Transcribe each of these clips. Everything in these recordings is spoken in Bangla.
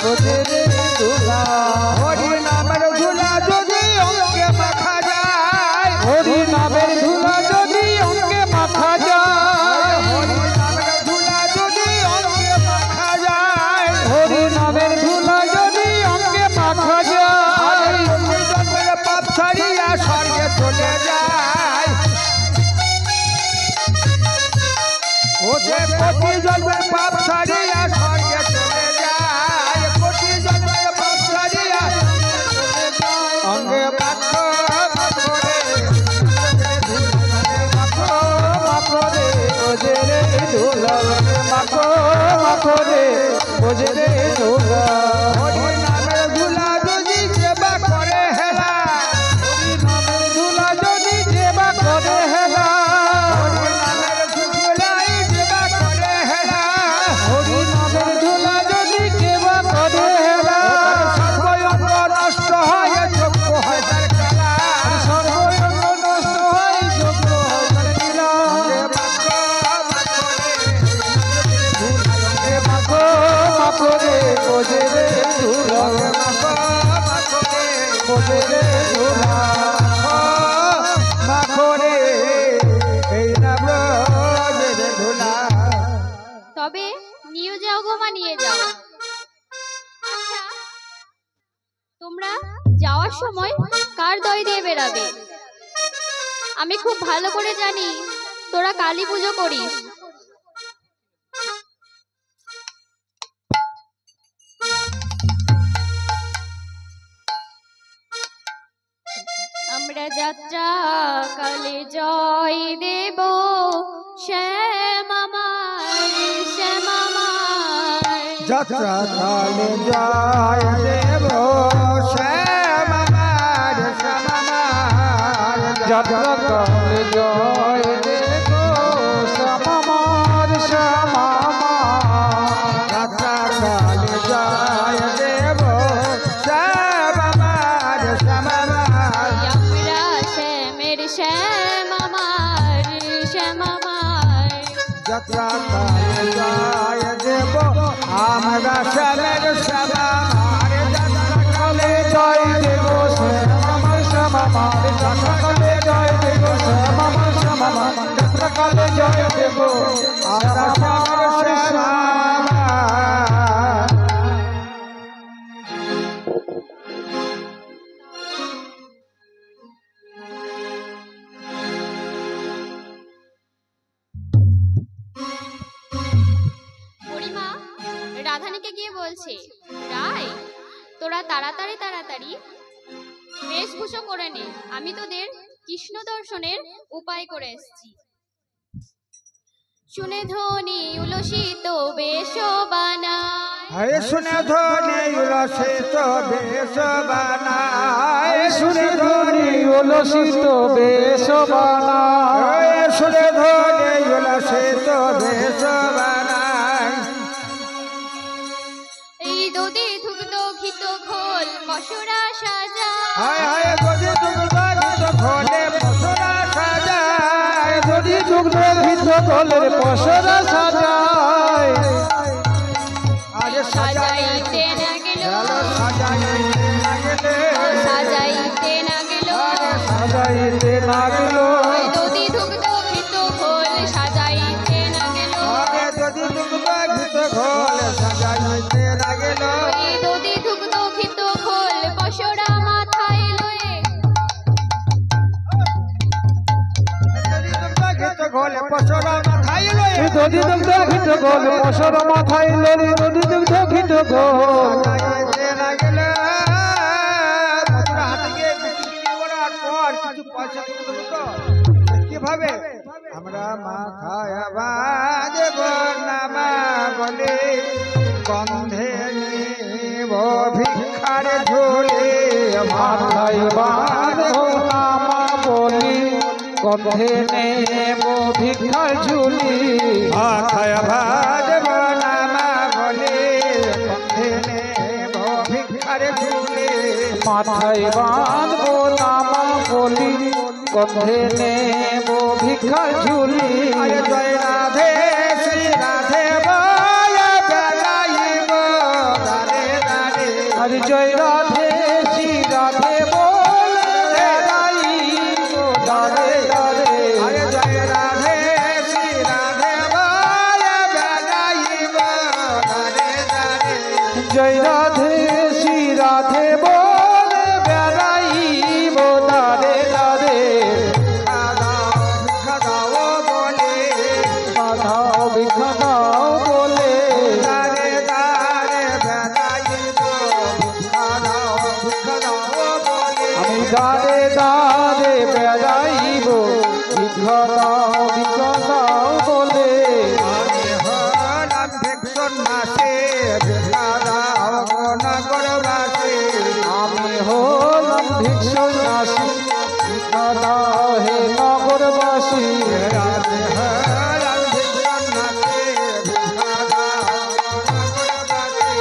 বোঝে রে ধুলা হরি নামের ধুলা যদি অঙ্গে মাখা যায় হরি নামের ধুলা যদি অঙ্গে মাখা যায় হরি নামের ধুলা যদি অঙ্গে মাখা যায় হরি নামের ধুলা যদি অঙ্গে মাখা যায় জন্মের পাপ ছাড়িয়া স্বর্গে চলে যায় ওতে কোটি জন্মের পাপ ছাড়িয়া স্বর্গে চলে যায় কোটি জন্মের পাপ ছাড়িয়া অঙ্গে মাখো মাখো রে মাখো মাখো রে বোঝে রে ধুলা মাখো মাখো রে বোঝে রে ধুলা হরি নামের ধুলা যদি সেবা করে হেলা হরি নামের ধুলা যদি সেবা করে হেলা হরি নামের ধুলাই সেবা করে হেলা হরি নামের ধুলা যদি সেবা করে হেলা সর্বঙ্গ নষ্ট হয় চক্ষু হয় তার কালা সর্বঙ্গ নষ্ট হয় চক্ষু হয় তার নীলা মাখো মাখো রে বোঝে রে ধুলা মাখো মাখো রে বোঝে রে ধুলা মাখো রে এই না বোঝে রে ধুলা তবে নিয়ে যাও গো মা নিয়ে যাও। আচ্ছা তোমরা যাওয়ার সময় কার দয় দিয়ে বেরাবে? আমি খুব ভালো করে জানি তোরা কালী পুজো করিস। আমরা যাত্রা কালে জয় দেব শ্যাম আমার শ্যাম আমার যাত্রা কালে জয় দেব শ্যাম আমার শ্যাম আমার যাত্রা কালে জয় দেব শ্যাম আমার শ্যাম আমার যাত্রা কালে জয় দেব শ্যাম আমার শ্যাম আমার আমরা শ্যামের শ্যাম আমার শ্যাম আমার যাত্রা কালে জয় দেব আমরা শ্যামের শ্যাম আমার যাত্রা কালে জয় দেব শ্যাম আমার শ্যাম আমার যাত্রা কালে জয় দেব শ্যাম আমার শ্যাম আমার যাত্রা কালে জয় দেব আমরা শ্যামের শ্যাম আমার বুড়িমা রাধানীকে গিয়ে বলছে, রাই তোরা তাড়াতাড়ি তাড়াতাড়ি বেশভূষা করে নে, আমি তোদের কৃষ্ণ দর্শনের উপায় করে এসেছি। শুনে ধ্বনি উলসিত বেশ বানায় আয় শুনে ধ্বনি উলসিত বেশ বানায় শুনে ধ্বনি উলসিত বেশ বানায় শুনে ধ্বনি উলসিত বেশ বানায় এই দধি দুগ্ধ ঘিত ঘোল পশুরা সাজায় হায় হায় দধি দুগ্ধ ঘিত ঘোলে পশুরা সাজায় দধি দুগ্ধ ঘিত ঘোলের পশুরা সাজায় আজ সাজাইতে না গেল সাজাইতে না গেলে সাজাইতে না গেল সাজাইতে না গেল দধি দুগ্ধ ঘিত ঘোল সাজাইতে না গেল যদি দুগ্ধ ঘিত ঘোল সাজাইতে না গেল এই দধি দুগ্ধ ঘিত ঘোল পশুরা মাথায় লয়ে যদি দুগ্ধ ঘিত ঘোল পশুরা মাথায় লয়ে দধি দুগ্ধ ঘিত গোল পশর মাথায় লরি দধি দুগ্ধ ঘিত গোল সাজাইতে না গেল মথুরা হাতে গিয়ে বিক্রি করার পর কিছু পয়সা দিয়ে দেবো তো কিভাবে আমরা মাথায় বাঁধব নামা বলে গন্ধে নিব ভিক্ষার ঝোলে মাথায় বাঁধো নামা বলি গন্ধে নেব ভিক্ষার ঝুলি মাথায় বাঁধব নামা বলে গন্ধে নেব ভিক্ষার ঝোলে মাথায় বাঁধবো নামা বলি গন্ধে নেব ভিক্ষার ঝুলি আরে জয় রাধে শ্রী রাধে বল বেলাইব রাধে জয় রাধে শ্রী রাধে বলে বেড়াই দারে দারে আরে জয় রাধে শ্রী রাধে বলে বেড়াইব দারে দারে জয় রাধে শ্রী রাধে বলে বেড়াইব দারে দারে খাদাও বলে বাধাও বিঘ্নাও বলে দারে দারে বেড়াইব খাদাও বলে আমি দারে দারে বেড়াইব বিঘ্নাও বিঘ্নাও বলে আমি হলাম ভিক্ষুন্নাসে খাদাও নগরবাসী আমি হলাম ভিক্ষুন্নাসী বিঘ্নাও হে নগরবাসী রাধে হলাম ভিক্ষুন্নাসে খাদাও নগরবাসী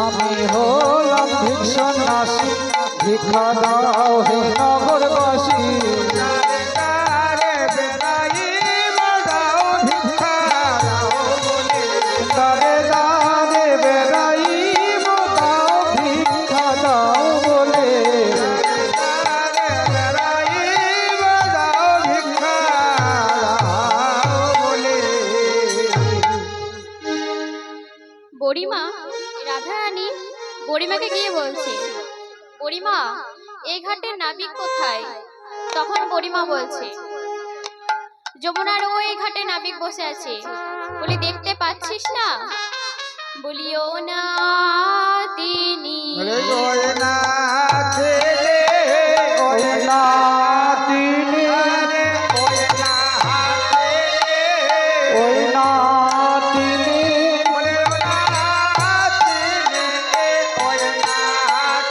আমি হলাম ভিক্ষুন্নাসী ভিক্ষা দাও হে নগরবাসী দারে দারে বেড়াইব দাও ভিক্ষা দাও বলে দারে দারে বেড়াইব দাও ভিক্ষা দাও বলে দারে বেড়াইব দাও ভিক্ষা দাও বলে বুড়িমা রাধারানী বুড়িমাকে গিয়ে বলছে, বুড়িমা এই ঘাটের নাবিক কোথায়? তখন বুড়িমা বলছে, যমুনার ওই ঘাটে নাবিক বসে আছে। বলি দেখতে পাচ্ছিস না? বলিও না তিনি ওই না ছেলে ওই না তিনি আরে ওই না ছেলে ওই না তিনি বলে না ছেলে ওই না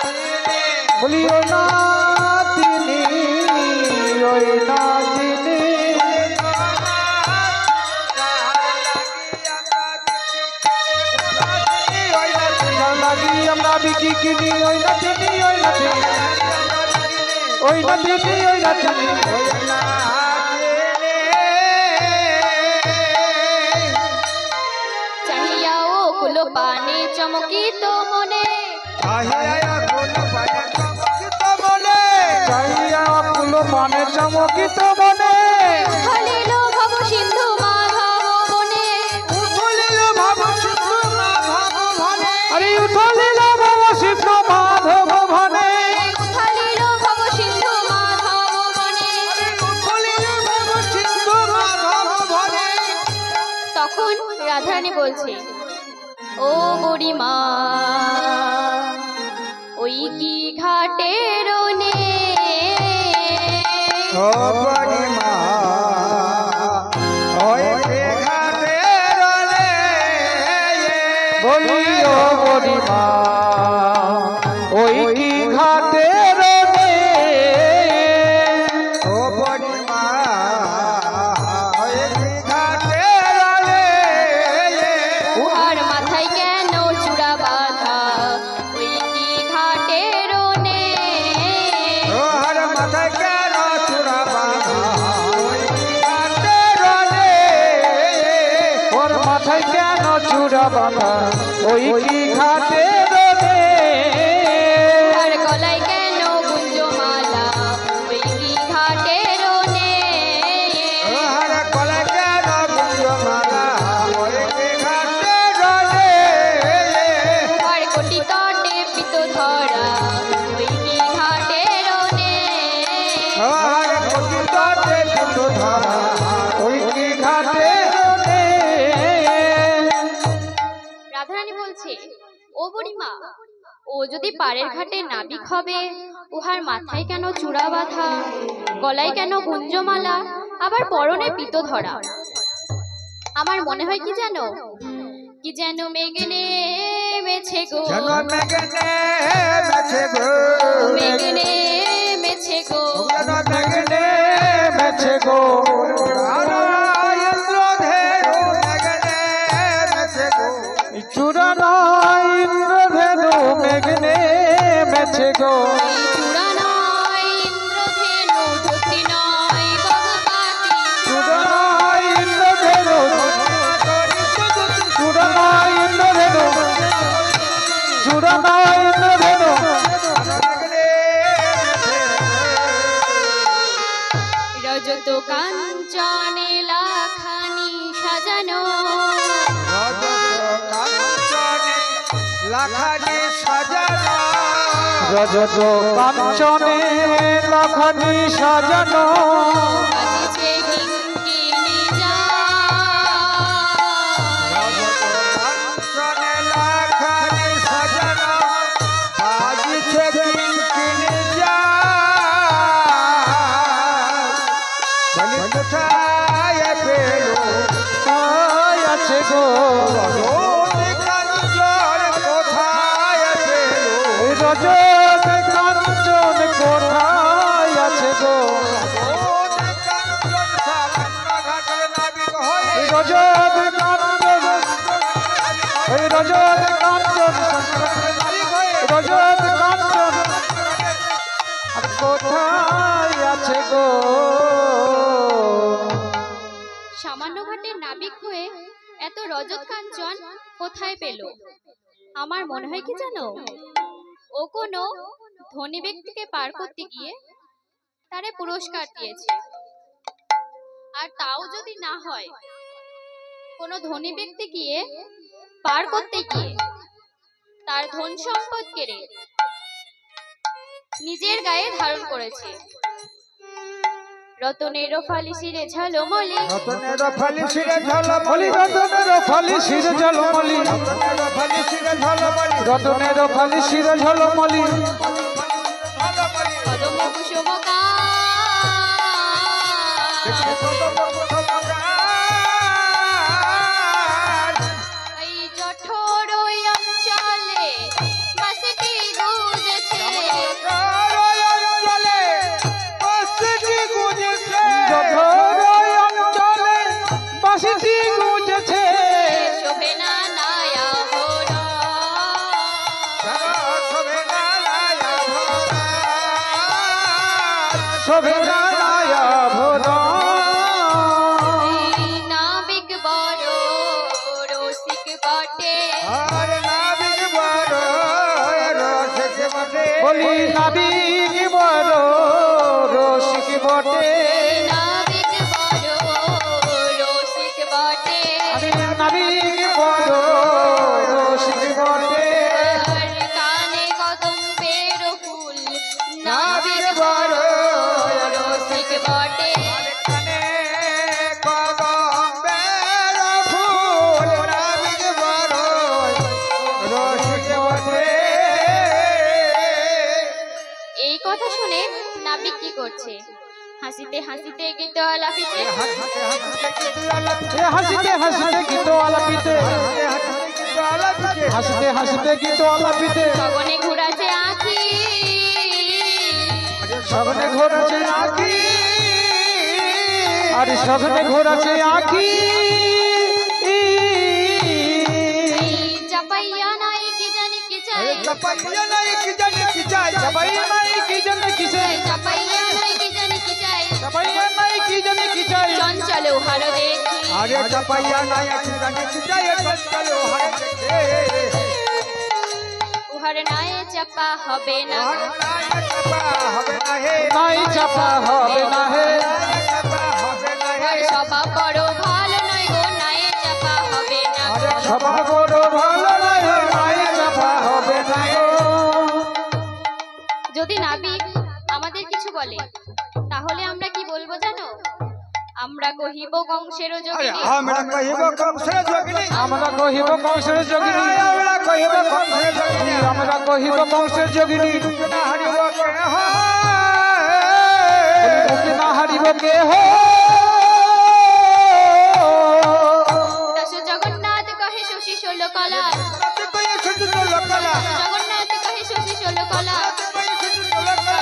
ছেলে বলিও না তিনি ওই না তিনি লাগি আমরা বিকি কিনি ওই না তিনি ওই না তিনি ওই না তিনি ওই না তিনি চাহিয়া ও কুলো পানে চমকিত মনে চাইয়া ফুল মানে চমকিত মনে খালিল ভব সিন্ধু মাধব বনে আরে উঠলিল বাবা শিব মাধব ভনে খালিল ভব সিন্ধু মাধব বনে তখন রাধারানী বলছে, ও বুড়িমা ওই কি ঘাটের নে বলিও বড়িমা ওই কি ঘাটের নে উহার মাথায় কেন চূড়া বাঁধা ওই কি ঘাটের নে ওর মাথায় কেন চূড়া বাঁধা ওই কি ঘাটের নে উহার গলায় কেন গুঞ্জমালা ওই কি ঘাটের নে উহার কোটি তটে পিত ধরা ওই কি ঘাটের নে ওই কি ঘাটের নে রাধারানী বলছে, ও বুড়িমা ও যদি পাড়ের ঘাটে নাবিক হবে, উহার মাথায় কেন চূড়া বাঁধা, গলায় কেন গুঞ্জমালা, আবার পরনে পিত ধরা? আমার মনে হয় কি যেন মেঘনে মেছে গো মেঘনে মেছে গো মেছে গো চূড়া নয় ইন্দ্রধেনু মেঘনে মেছে গো চূড়া নয় ইন্দ্রধেনু ধুতি নয় ভগবতী চূড়া নয় ইন্দ্রধেনু চূড়া নয় ইন্দ্রধেনু চূড়া নয় ইন্দ্রধেনু কাঞ্চনে লাখানি সাজানো লাখানি সাজানো রজত কাঞ্চনে লাখানি সাজানো বাজিছে কিঙ্কিণী যায় কাঞ্চনে লাখানি সাজানো বাজিছে কিঙ্কিণী যায় বলি কোথায় পেলো কোথায় আছে গো রজত কাঞ্চন কোথায় আছে গো রজত কাঞ্চন রজত কাঞ্চন রজত কাঞ্চন কোথায় আছে গো সামান্য ঘাটের নাবিক হয়ে এত রজত কাঞ্চন কোথায় পেল? আমার মনে হয় কি জানো, ও কোনো ধনী ব্যক্তিকে পার করতে গিয়ে তারে পুরস্কার দিয়েছে। আর তাও যদি না হয়, কোনো ধনী ব্যক্তি গিয়ে পার করতে গিয়ে তার ধন সম্পদ কেড়ে নিজের গায়ে ধারণ করেছে। রতনের ফালি শিরে ঝলমলি রতনের ফালি শিরে ঝলমলি রতনের ফালি শিরে ঝলমলি রতনের ফালি শিরে ঝলমলি রতনের ফালি শিরে ঝলমলি কদম কুসুম এই জঠর ওই অঞ্চলে বাসটি গুজেছে বাঁশিটি গুঁজেছে শোভে না নায়া ভোরা শোভে নায়া ভোরা এই নাবিক বড় রসিক বটে বলি নাবিক বড় রসিক বটে নাবিক বড় রসিক বটে আমি নাবিক বড় রসিক বটে আর কানে কদম্বের ফুল নাবিক নাবিক বড় বড় রসিক বটে এই কথা শুনে নাবিক কি করছে? হাসিতে হাসিতে গীত আলাপিতে হাসিতে হাসিতে গীত আলাপিতে হাসিতে হাসিতে গীত আলাপিতে গগনে ঘুরাছে আঁখি সগনে ঘোরাছে আঁখি আর সগনে ঘোরাছে আঁখি এই চাপাইয়া নাই কি জানি কি চাই চাপাইয়া নাই কি জানি কি চাই চাপাইয়া নাই কি জানি কি চাই চাপাইয়া নাই কি জানি কি চাই চাপাইয়া নাই কি জানি কি চাই চঞ্চল উহার দেখি আরে চাপাইয়া নাই কি জানি কি চাই চলো হারে দেখে উহার নাই চাপা হবে না হবে না হে নাই চাপা হবে না হে উহার স্বভাব বড় ভালো নয় গো, নাই চাপা হবে না সভা বড় ভালো নয় নাই চাপা হবে না গো। যদি নাবিক আমাদের কিছু বলে তাহলে আমরা কি বলবো জানো? আমরা কহিব কংসের যোগিনী আমরা কহিব কংসের যোগিনী আমরা কহিব কংসের যোগিনী আমরা কহিব কংসের যোগিনী আমরা কহিব কংসের যোগিনী না হারিব কেহ মুখে না হারিব কে হো দশ জগন্নাথ কহে শশী ষোল কলা জগন্নাথ কহে শশী ষোল কলা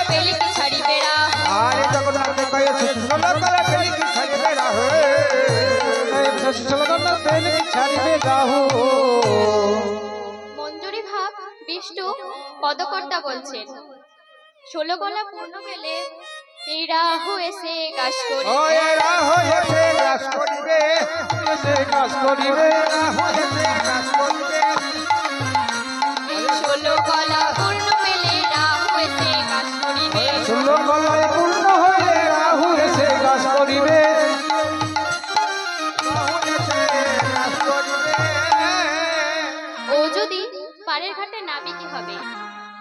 পেলে কি ছাড়িবে রাহ আরে জগন্নাথ কয়ে সুন্দর কলা পেলি কি ছাড়িবে রাহ ছাড়িবে গাহু মঞ্জুরি ভাব বিষ্ণু পদকর্তা বলছেন, 16 কলা পূর্ণ পেলে এই রাহু এসে কাজ করি ওই রাহ হেসে গাছ করিবে সে কাজ করিবে রাহ হেসে গাছ করিবে এই 16 কলা পূর্ণ পেলে রাহু এসে কাজ করিবে 16 কলায় পূর্ণ হয়ে রাহু এসে কাজ করিবে একটা নাবিকি হবে।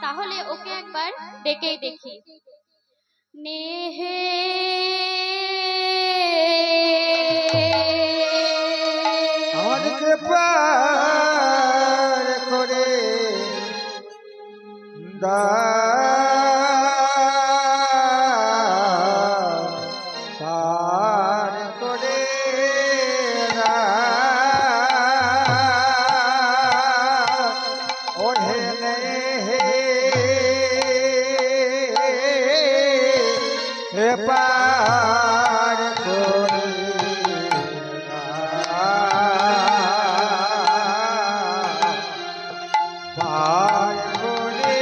তাহলে ওকে একবার ডেকেই দেখি। নেহে আমাদেরকে পার করে পার করে ওহে হে পার করে পার করে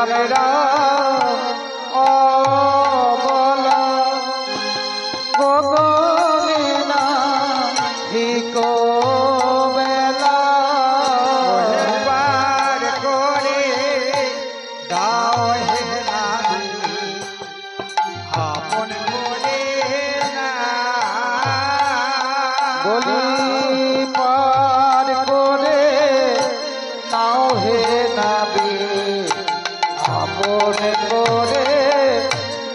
আমরা অবলা গগনে না ভিকো বেলা পার করে দাও হে নাবি আপন করে না বলি পার করে নাও হে নাবি আপন করে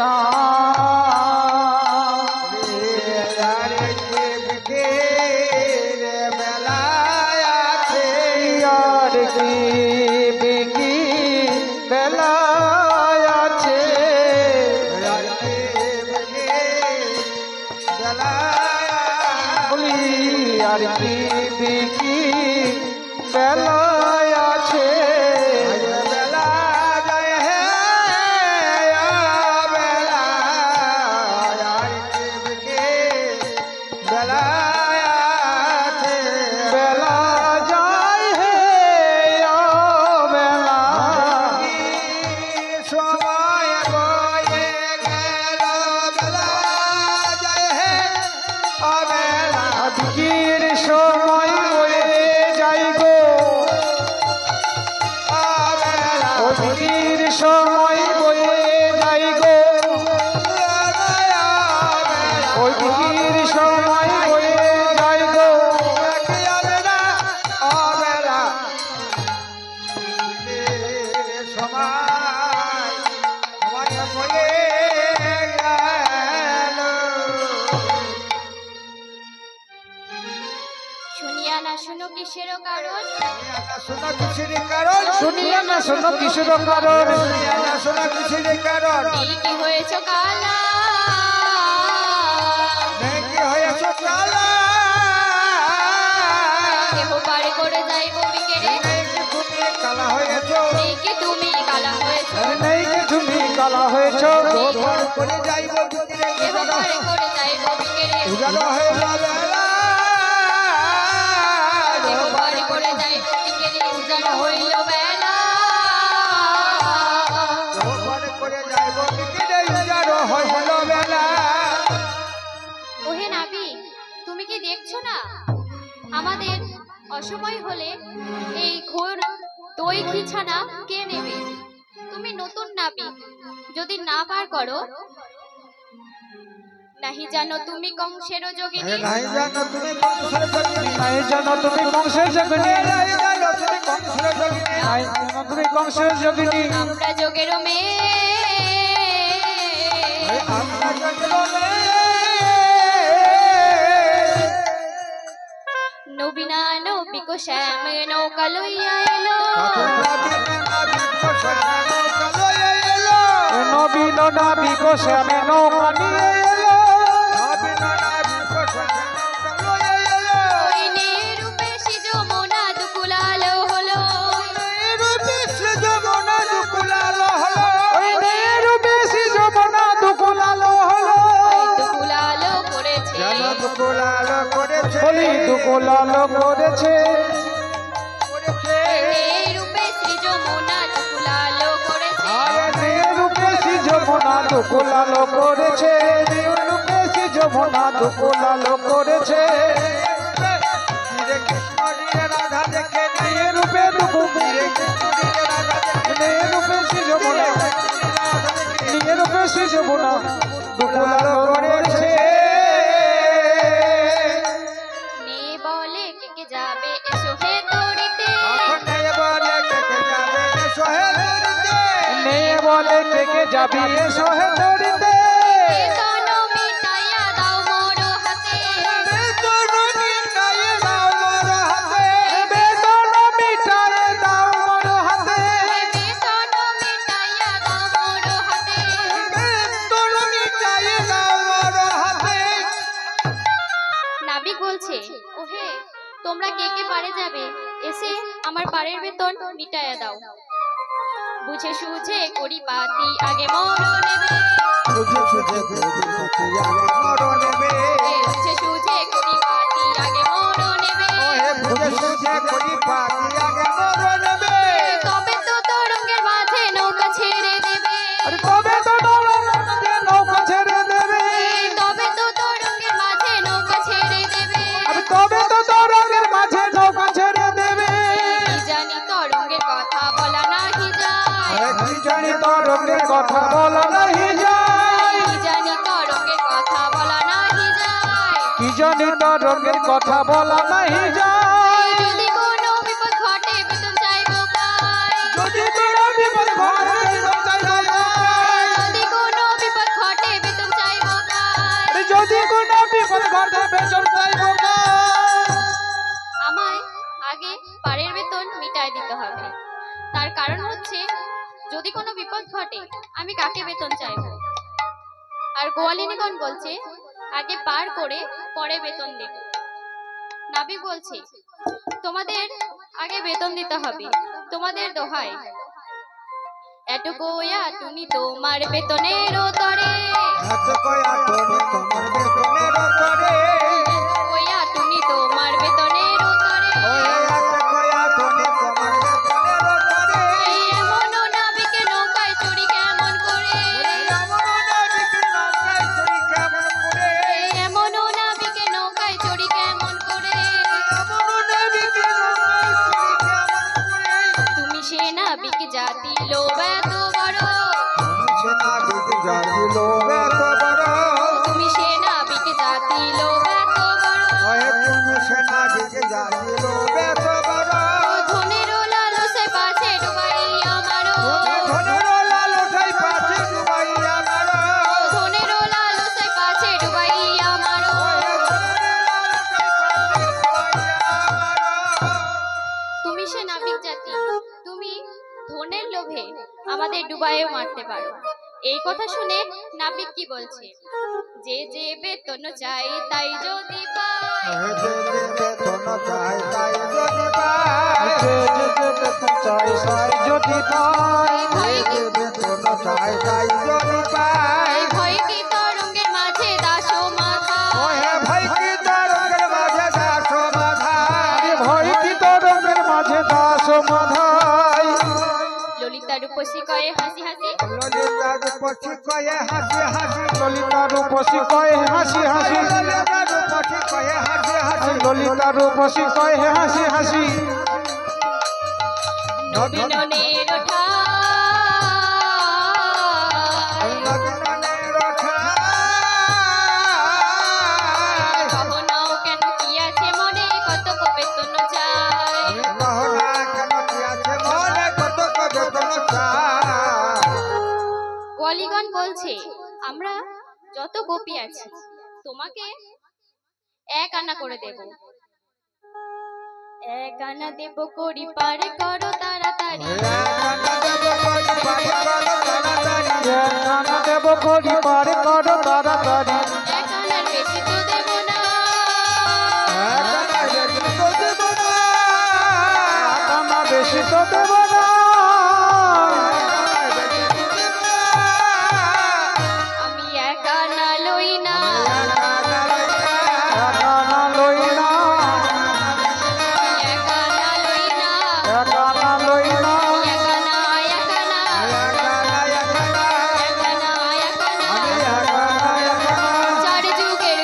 না বেলায় আছে আর কি বিকি বেলা আছে বলি আর কি বিকি বেলা আছে বেলা যায় হে বেলা বেলা আছে বেলা যায় হে বেলা সময় বয়ে গেল বেলা যায় হে বেলা আজকের সময় বয়ে যাই গো আজকের সময় বয়ে যাই গো আজকের সময় বয়ে যাই গো শুনিয়া না শুনো কিসেরও কারণ, শোনা কিছুর কারণ শুনিয়া না শোনো কিসের কারণ শোনা কিছুর কারণ এই কি হয়েছ কালা, কি হয়েছ কালা কেহ পারে করে যাইব বিকেরে, তুমি কালা হয়েছ এই কি তুমি কালা হয়েছ, নেই কি তুমি কালা হয়েছ করে যাইব বিকেরে কেহ পারে করে যাইব বিকেরে, উজাড় হয়ে যাবে কেহ পারে করে যাইব বিকেরে, উজাড় হইল বেলা। করে যাইব বিকেরে উজাড় হইল বেলা ওহে নাবি, তুমি কি দেখছো না আমাদের অসময় হলে এই ঘোর দই খিছানা কে নেবে? তুমি নতুন নাবি, যদি না পার করো, নাহি জানো তুমি কংসেরও যোগিনী, নাই জানো তুমি কংসের যোগিনী নাই জানো তুমি কংসের যোগিনী নাই জানো তুমি কংসের যোগিনী নাই জানো তুমি কংসের যোগিনী আমরা যোগেরও মেয়ে, আমরা জগলো নবীনা নবিকো শ্যাম নৌকা লইয়া এলো, নবীন নাবিক শ্যামে নৌকা নিয়ে এলো ওই নিরূপে সে যমুনা দুকুলালো হলো, ওই নেরু বেশি যমুনা দুকুলালো হলো দুকুলালো করেছে, বলি দুকুলালো করেছে নিরূপে শ্রী যমুনা দুকুলালো করেছে, নেরু বেশি যমুনা দুকুলালো করেছে নেরু বেশি যমুনা দুকুলালো করেছে ধীরে কৃষ্ণ ধীরে রাধা দেখে নিয়ে রূপে দুকু ধীরে কৃষ্ণ ধীরে রাধা দেখে নিয়ে রূপে শ্রী যমুনা নিয়ে রূপে শ্রী যমুনা দুকুলালো করেছে নে বলে কে যাবে এসো হে তড়িতে নেই বলে কে যাবে সোহে ধরিতে নিয়ে বলে কে যাবি এসো হে তড়িতে বেতন মিটাইয়া দাও মোর হাতে বেতন মিটাইয়ে দাও মোর হাতে বেতন মিটায়ে দাও মোর হাতে বেতন মিটাইয়া দাও মোর হাতে বেতন মিটাইয়ে দাও মোর হাতে নাবিক বলছে ওহে তোমরা কে পারে যাবে এসে আমার পারের বেতন মিটাইয়া দাও বুঝে সুঝে করি পাতি আগে মোর নেবে বুঝে সুঝে মরো নেবে বুঝে সুঝে করি পাতি আগে মোর নেবে ওহে বুঝে সুঝে করি পাখি আগে মরো নেবে তবে তো তরঙ্গের মাঝে নৌকা ছেড়ে দেবে আরে তবে তো নৌকা ছেড়ে দেবে তবে তো তরঙ্গের মাঝে নৌকা ছেড়ে দেবে আরে তবে তো তরঙ্গের মাঝে নৌকা ছেড়ে দেবে কি জানি তরঙ্গের কথা বলা নাহি যায় কি জানি তরঙ্গের কথা বলা নাহি যায় কি জানি তরঙ্গের কথা বলা নাহি যায় কি জানি তরঙ্গের কথা বলা নাহি যায় যদি কোনো বিপদ ঘটে বেতন চাইবো পাই যদি তোরা বিপদ ঘটে বেতন চাইবো পাই। যদি কোনো বিপদ ঘটে বেতন চাইবো পাই আরে যদি কোনো বিপদ ঘটে বেতন চাইবো পাই। আমায় আগে পারের বেতন মিটাই দিতে হবে তার কারণ হচ্ছে যদি কোনো বিপদ ঘটে আমি কাকে বেতন চাইবো আর গোয়ালিনীগণ বলছে আগে পার করে পরে বেতন দেব নাবিক বলছে তোমাদের আগে বেতন দিতে হবে তোমাদের দোহাই এটুকুয়া তুমি তোমার বেতনের তরে হাত কয়া তোরে তোমার বেতনের তরে এটুকুয়া তুমি তোমার বেতনের তরে ওহে হাত কয়া তোরে তোমার বেতনের তরে এমন নাবিকে নৌকায় চড়ি কেমন করে এমন নাবিকে নৌকায় চড়ি কেমন করে এমন নাবিকে নৌকায় চড়ি কেমন করে এমন নাবিকে নৌকায় চড়ি কেমন করে তুমি সে নাবিক জাতি লোভ এত বড় সে নাবিক জাতিল এত বড় তুমি সে নাবিক জাতি লোভ এত বড় ওহে তুমি সে নাবিক জাতিল এত বড় ধনের লালসে পাছে ডুবাই আমারো ধনের লালসাই পাছে ডুবাইয়া মারো ধনের লালসে পাছে ডুবাই আমারো তুমি সে নাবিক জাতি তুমি ধনের লোভে আমাদের ডুবাইও মারতে পারো এই কথা শুনে নাবিক কি বলছে যে যে বেতন চাই তাই যদি পাই যে যে বেতন চাই তাই যদি পাই ভয় কি ভয় কি তরঙ্গের মাঝে দাসো মাথা ভয় কি তরঙ্গের মাঝে দাস মাধাই ললিতা রূপসী কয়ে হাসি হাসি ললিতা রূপসী কয়ে হাসি হাসি ললিতা রূপসী কয়ে হাসি হাসি নবীনের কহনাও কেন কি আছে মনে কত বেতন চাই গোয়ালিগণ বলছে আমরা যত গোপী আছি তোমাকে এক আনা করে দেব এক আনা দেব করি পারে করো তাড়াতাড়ি দেব করি পারে করো তাড়াতাড়ি এক আনার বেশি তো দেব না বেশি তো দেব না আমি এক আনা লই না লই না এক আনা লই না একানা লই না এক আনা এক আনা এক আনা এক আনা চার যুগের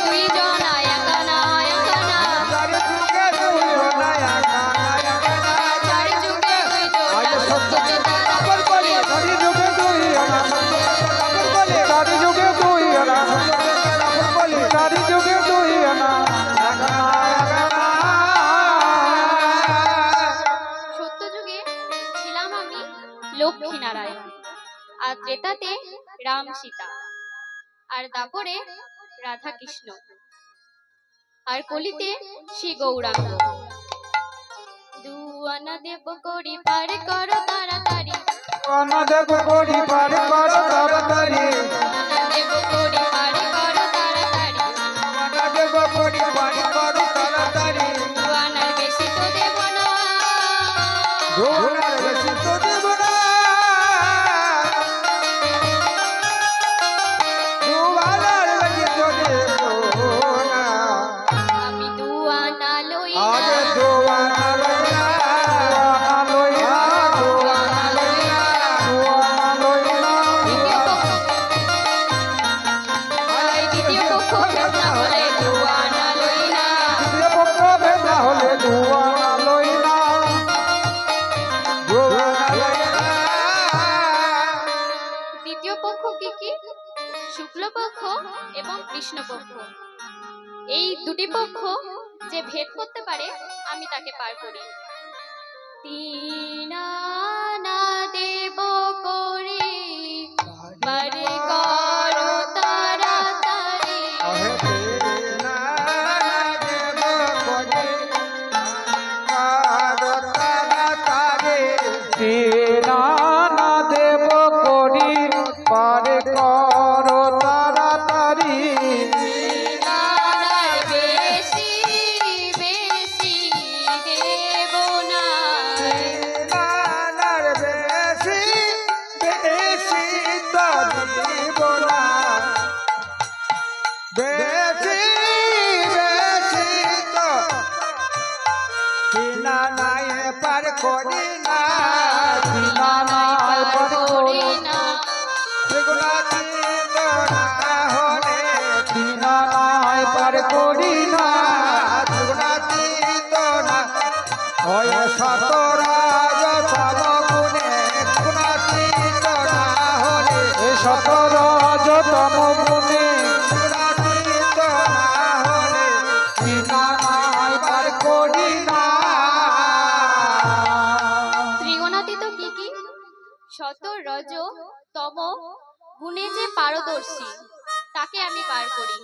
রাম সীতা, আর দাপরে রাধা কৃষ্ণ, আর কলিতে শ্রী গৌরাঙ্গ। দুয়ানা দেব করি পারে করো তাড়াতাড়ি, দুয়ানা দেব করি পারে করো তাড়াতাড়ি, দুয়ানা দেব করি পারে করো তাড়াতাড়ি, দুয়ানা দেব করি পারে করো তাড়াতাড়ি, দুয়ানার বেশি তো দেব না, দুয়ানার বেশি তো দেব না, দুয়ানার বেশি তো দেব না, আমি দুয়ানা লই আরে না, দুয়ানা লই না, দুয়ানা লই না, দুয়ানা লই না। দুয়ানা লই না। দ্বিতীয় পক্ষ ভেদনা হলে দুয়ানা লই না, দ্বিতীয় পক্ষ ভেদনা হলে দুয়ানা লই না, দুয়ানা লই না। দ্বিতীয় পক্ষ কি কি? শুক্লপক্ষ এবং কৃষ্ণপক্ষ। এই দুটি পক্ষ যে ভেদ করতে পারে আমি তাকে পার করি। তিনানা দেব করে বারে করো তাড়াতাড়ি, তিনানা দেব করি পারে করো তাড়াতাড়ি, তিনানার বেশি বেশি দেব না, তিনানার বেশি বেশি তো দিব না, বেশি বেশি তো তিনানায় পার করি না, তিনানায় পার করি না, ত্রিগুণাতীত না হলে তিনানায় পার করি না, ত্রিগুণাতীত না হয় সতরাজ তমগুণে, ত্রিগুণাতীত না হলে সতরাজ তমগুণে, ত্রিগুণাতীত না হলে তিনানায় পার করি না। ত্রিগুণাতীত কি কি? শত রজ তম গুণে যে পারদর্শী তাকে আমি পার করি।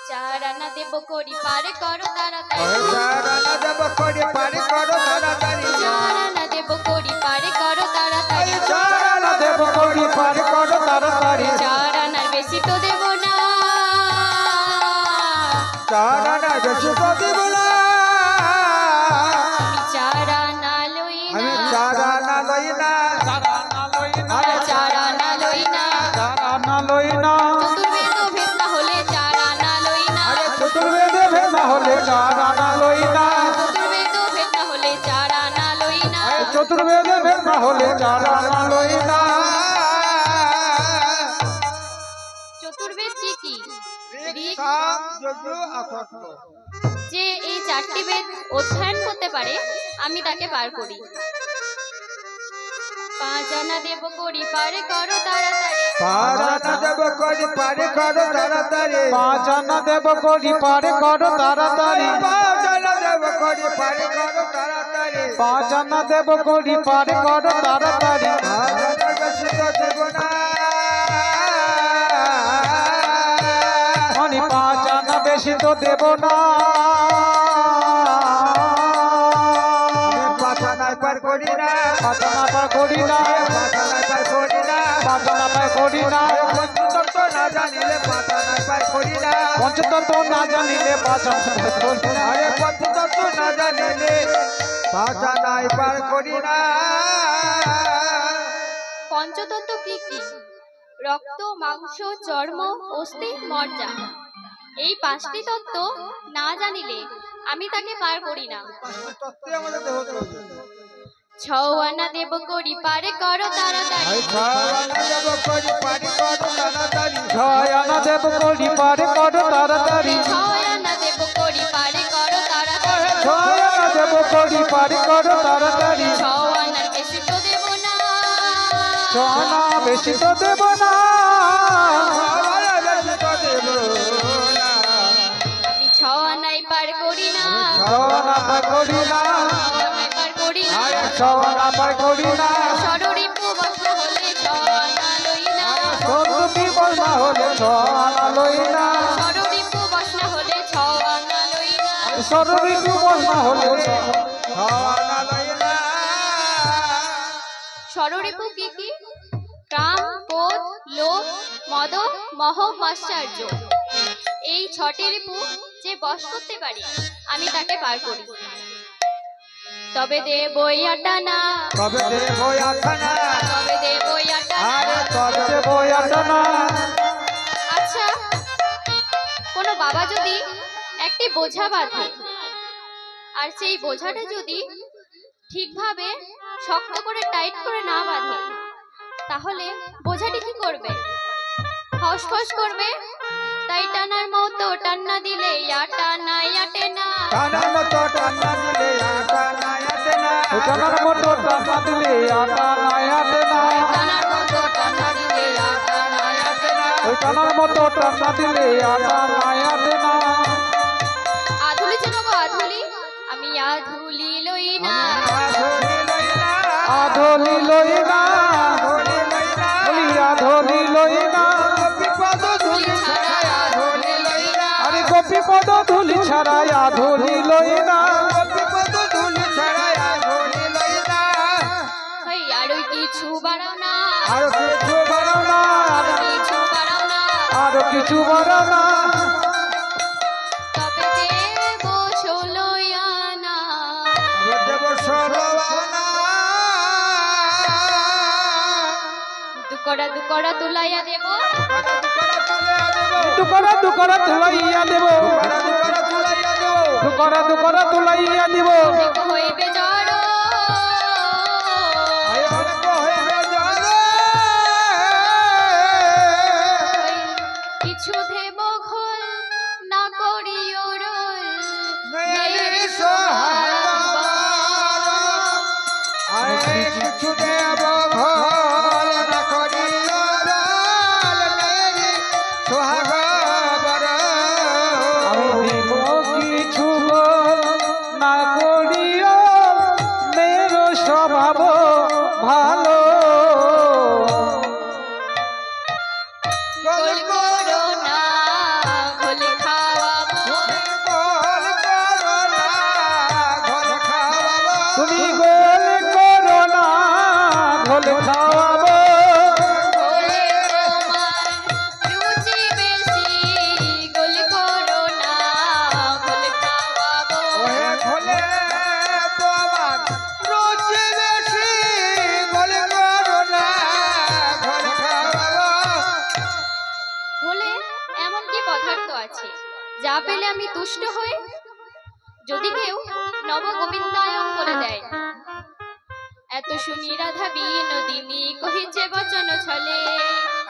চারানা দেব করি পারে করো তাড়াতাড়ি, চারানা দেব করি পারে করো তাড়াতাড়ি, চারানা দেব করি পারে করো তাড়াতাড়ি, চারানা দেব করি পারে করো তাড়াতাড়ি, চারানার বেশি তো দেব না, চারানা বেশি তো দেব না, আমি চারানা লই আমি না, চারানা লই না, চারানা লই না, চারানা লই না, চতুর্বেদ ভেদনা হলে চারানা লই না, চতুর্বেদে ভেদনা হলে চারানা লই না, চতুর্বেদ ভেদনা হলে চারানা লই না, চতুর্বেদে ভেদনা হলে চারানা লই না। চতুর্বেদ কি কি? ঋক, সাম, যজ্ঞ, অথর্ব। যে এই চারটি বেদ অধ্যয়ন করতে পারে আমি তাকে পার করি। পাঁচানা দেব করি পারে করো তাড়াতাড়ি, পাঁচানা দেব করি পারে করো তাড়াতাড়ি, পাঁচানা দেব করি পারে করো তাড়াতাড়ি, পাঁচানা দেব করি পারে করো তাড়াতাড়ি, পাঁচানা দেব করি পারে করো তাড়াতাড়ি, পাঁচানা বেশি তো দেব না, মানে পাঁচানা বেশি তো দেব না, পাঁচানায় পার করি না, পাঁচানা পার করি না, পাঁচানায় পার করি না, পাঁচানা পার করি না, পঞ্চতত্ত্ব না জানিলে পাঁচানায় পার করি না, পঞ্চতত্ত্ব না জানিলে পাঁচানায় পার করি না, আরে পঞ্চতত্ত্ব না জানিলে পাঁচানায় পার করি না। পঞ্চতত্ত্ব কি কি? রক্ত, মাংস, চর্ম, অস্থি, মজ্জা। এই পাঁচটি তত্ত্ব না জানিলে আমি তাকে পার করি না। তত্ত্বই আমাদের দেহ তত্ত্ব। ছওয়ানা দেব করি পারে করো তাড়াতাড়ি, ছয়ানা দেব করি পারে করো তাড়াতাড়ি, ছয়ানা দেব করি পারে করো তাড়াতাড়ি, ছয়ানা দেব করি পারে করো তাড়াতাড়ি, ছয়ানা দেব করি পারে করো তাড়াতাড়ি, ছওয়ানার বেশি তো দেব না, ছয়ানা বেশি তো দেব না, বেশি তো দেব না, আমি ছওয়ানাই পার করি না, ছয়ানা পার করি না, ছওয়ানাই পার করি না, ছয়ানা পার করি না, ষড়রিপু বস্ত্র হলে ছওয়ানা লই না, সরস্বতী বর্ষা হলে ছ আনা লই না ষড়রিপু বসনা হলে ছ আনা লই না ষড়ঋতু বর্ষা হলে ছ ছনা লই না ষড়রিপু কি কি? কাম, ক্রোধ, লোভ, মদ, মোহ, মাশ্চর্য। এই ছটি রিপু যে বশ করতে পারি আমি তাকে পার করি। তবে দেবই আটানা, তবে দেব আখানা তবে দেবই আটানা। আরে তবে যে বয়াটা না আচ্ছা, কোনো বাবা যদি একটি বোঝা বাঁধে আর সেই বোঝাটা যদি ঠিকভাবে শক্ত করে টাইট করে না বাঁধে তাহলে বোঝাটি কি করবে? ফসফস করবে। তাই টানার মতো টান্না দিলে টানা আটে না। টানার মতো টানা দিলে আখানা আটে না টানার মতো টানা দিলে আটা নাই আটে না টানার মতো টান্না দিলে টানা আটে না। টানার মতো টানা দিলে আটা নাই আটে না আধুলি চেনো গো আধুলি? আমি আধুলি লই না। আধুলি লই না আধলি লই না আধুলি লই না বলি আধলি লই না বিপদ ধুলি ছাড়া আধুলি লই না আরে গোপী পদ ধুলি ছাড়াই আধলি লই না বিপদ ধুলি ছাড়া আধুলি লই না ওই আরো কিছু বাড়াও না, আর কিছু বাড়াও না আরো কিছু বাড়াও না। আর কিছু বাড়াও না তবে দেব ষোলো আনা। দেব সরবানা দুকড়া তুলাইয়া দেব। দুকরা দুকরা তুলাইয়া দেব দুকরা তুলাইয়া দেব দেখো হইবে জড়। কিছু দেব ঘোল না করিও রোল। মেয়ের সোহাগ কিছু দেব ঘর না করিও রাল মেরি সোহাগ বর আমি দিব কিছু বল না করিও মেরো স্বভাব ভালো গোল করো না ঘোল খাওয়াবো। তুমি গোল করো না ঘোল খাওয়াবো ঘোলে তোমার রুচি বেশি। গোল করো না ঘোল খাওয়াবো। ঘোলে এমন কি পদার্থ আছে যা পেলে আমি তুষ্ট হই? যদি কেউ নবগোবিন্দায়ন বলে দেয়, এত শুনি রাধা বিনোদিনী কহিছে বচন ছলে।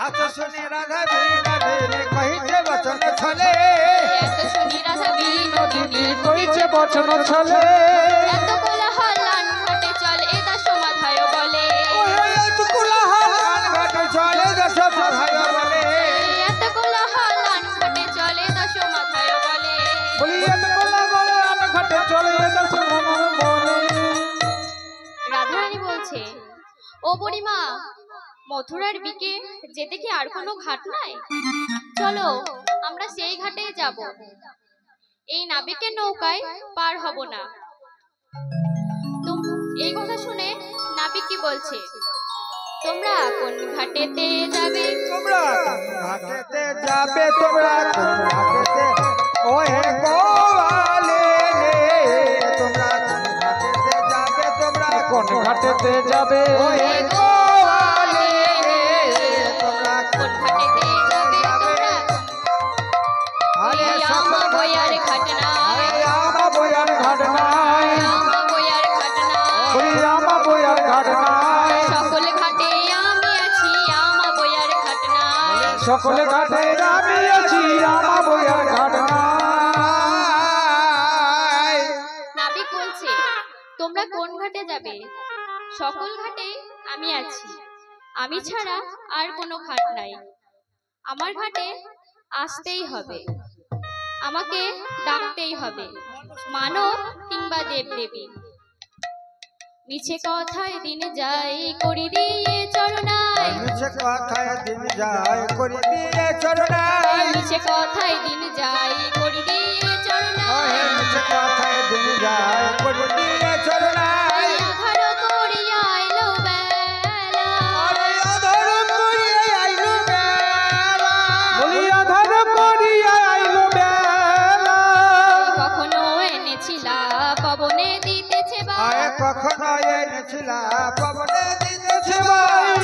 আচ্ছা শুনি রাধা বিনোদিনী কহিছে বচন ছলে এত শুনি রাধা বিনোদিনী কইছে বচন ছলে এত কোলাহলান ঘটে চল এ দাস মাথায় বলে। এত কোলাহল ঘটে চলে দাস মাথায় বলে এত কোলাহলান ঘটে চলে দাস মাথায় বলে। বলি এত গোলা গোলা ঘটে চলে দশ মন বলে রাধারানী বলছে, ও বুড়িমা, মথুরার বিকে যেতে কি আর কোনো ঘাট নাই? চলো আমরা সেই ঘাটেই যাব। এই নাবিকের নৌকায় পার হব না। এই কথা শুনে নাবিক কি বলছে, তোমরা কোন ঘাটেতে যাবে? তোমরা ঘাটেতে যাবে তোমরা ঘাটেতে ওহে গোয়ালে তোমরা ঘাটেতে যাবে তোমরা কোন ঘাটেতে যাবে ওহে গোয়ালে তোমরা কোন ঘাটেতে যাবে তোমরা? আরে এই আমা বয়ার ঘাট নাই, আমা বয়ার ঘাট নাই আমা বয়ার ঘাট নাই। বলি আমা বয়ার ঘাট নাই সকল ঘাটে আমি আছি, আমা বয়ার ঘাট নাই। সকলে ঘাটে আমি আছি আমা বয়ার ঘাট নাই নাবিক বলছে, তোমরা কোন ঘাটে যাবে? সকল ঘাটে আমি আছি, আমি ছাড়া আর কোনো ঘাট নাই। আমার ঘাটে আসতেই হবে, আমাকে ডাকতেই হবে, মানব কিংবা দেবদেবী। মিছে কথায় দিন যাই করি দিয়ে চরণায় মিছে কথায় দিন যায় করি দিয়ে চরণায় মিছে কথায় দিন যাই করি দিয়ে চরণায় মিছে কথায় দিন যায় করি দিয়ে চরণায় আধার করিয়া এলো বেলা আধার করিয়া আইলো বেলা বলি আধার করিয়া আইলো বেলা কখনো এনেছিলা পবনে দিতেছে আয় বাই কখনো এনেছিলা পবনে দিতেছে ভাই